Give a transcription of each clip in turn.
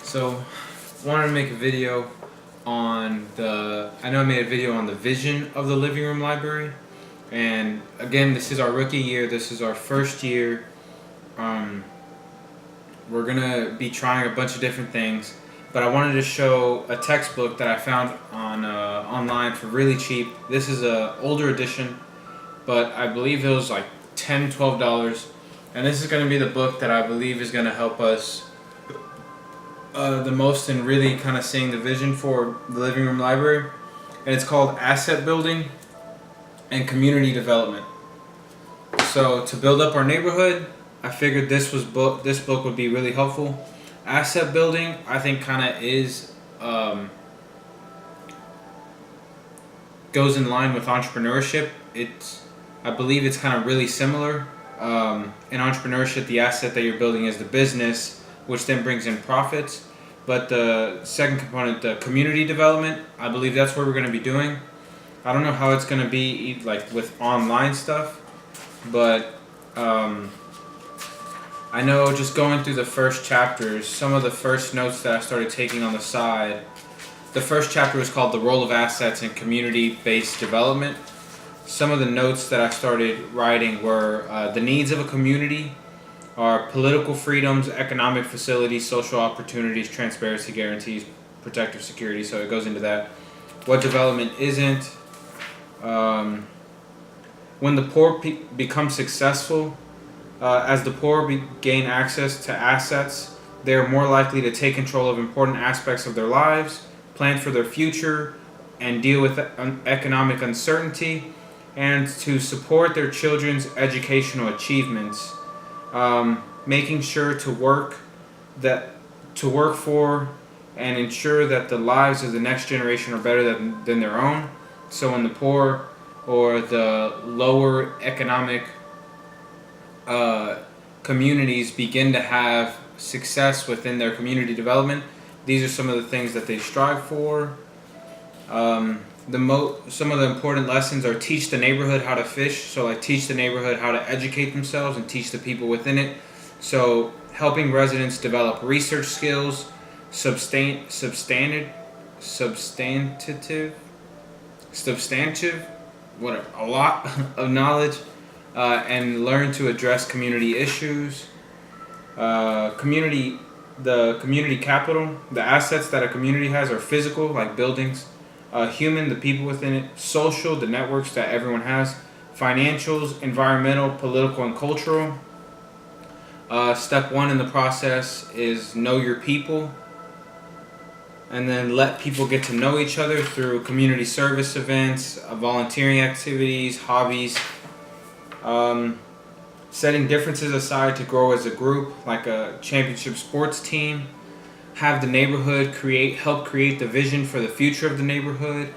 So, wanted to make a video on I know I made a video on the vision of the living room library, and again, this is our rookie year. This is our first year. We're gonna be trying a bunch of different things, but I wanted to show a textbook that I found on online for really cheap. This is a older edition, but I believe it was like $10-12, and this is gonna be the book that I believe is gonna help us the most in really kind of seeing the vision for the living room library, and it's called Asset Building and Community Development. So to build up our neighborhood, I figured this book would be really helpful. Asset building, I think, kind of is goes in line with entrepreneurship. I believe it's kind of really similar. In entrepreneurship, the asset that you're building is the business, which then brings in profits. But the second component, the community development, I believe that's what we're going to be doing. I don't know how it's going to be like with online stuff, but I know just going through the first chapters, some of the first notes that I started taking on the side, the first chapter was called The Role of Assets in Community-Based Development. Some of the notes that I started writing were the needs of a community are political freedoms, economic facilities, social opportunities, transparency guarantees, protective security. So it goes into that. What development isn't. When the poor become successful, as the poor gain access to assets, they are more likely to take control of important aspects of their lives, plan for their future, and deal with economic uncertainty, and to support their children's educational achievements. Making sure to work for and ensure that the lives of the next generation are better than their own. So when the poor or the lower economic communities begin to have success within their community development, these are some of the things that they strive for. Some of the important lessons are teach the neighborhood how to fish. So like teach the neighborhood how to educate themselves and teach the people within it. So helping residents develop research skills, substantive, whatever, a lot of knowledge, and learn to address community issues. The community capital, the assets that a community has are physical, like buildings, human, the people within it, social, the networks that everyone has, financials, environmental, political, and cultural. Step 1 in the process is know your people, and then let people get to know each other through community service events, volunteering activities, hobbies. Setting differences aside to grow as a group, like a championship sports team. Have the neighborhood help create the vision for the future of the neighborhood.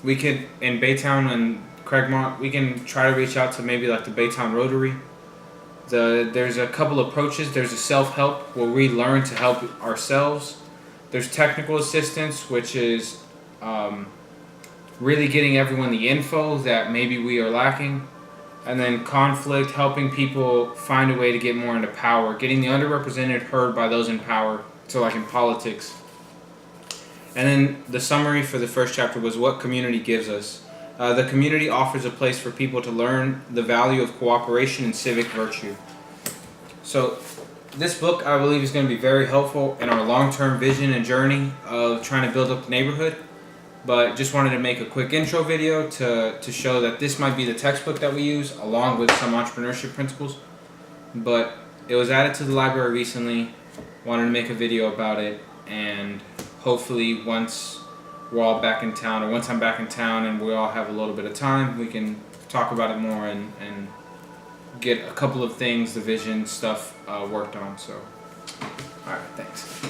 We could, in Baytown and Craigmont, we can try to reach out to maybe like the Baytown Rotary. There's a couple approaches. There's a self-help where we learn to help ourselves. There's technical assistance, which is really getting everyone the info that maybe we are lacking. And then conflict, helping people find a way to get more into power, getting the underrepresented heard by those in power, so like in politics. And then the summary for the first chapter was what community gives us. The community offers a place for people to learn the value of cooperation and civic virtue. So this book, I believe, is going to be very helpful in our long-term vision and journey of trying to build up the neighborhood. But just wanted to make a quick intro video to show that this might be the textbook that we use, along with some entrepreneurship principles. But it was added to the library recently. Wanted to make a video about it, and hopefully once we're all back in town, or once I'm back in town and we all have a little bit of time, we can talk about it more and get a couple of things, the vision stuff, worked on. So, alright, thanks.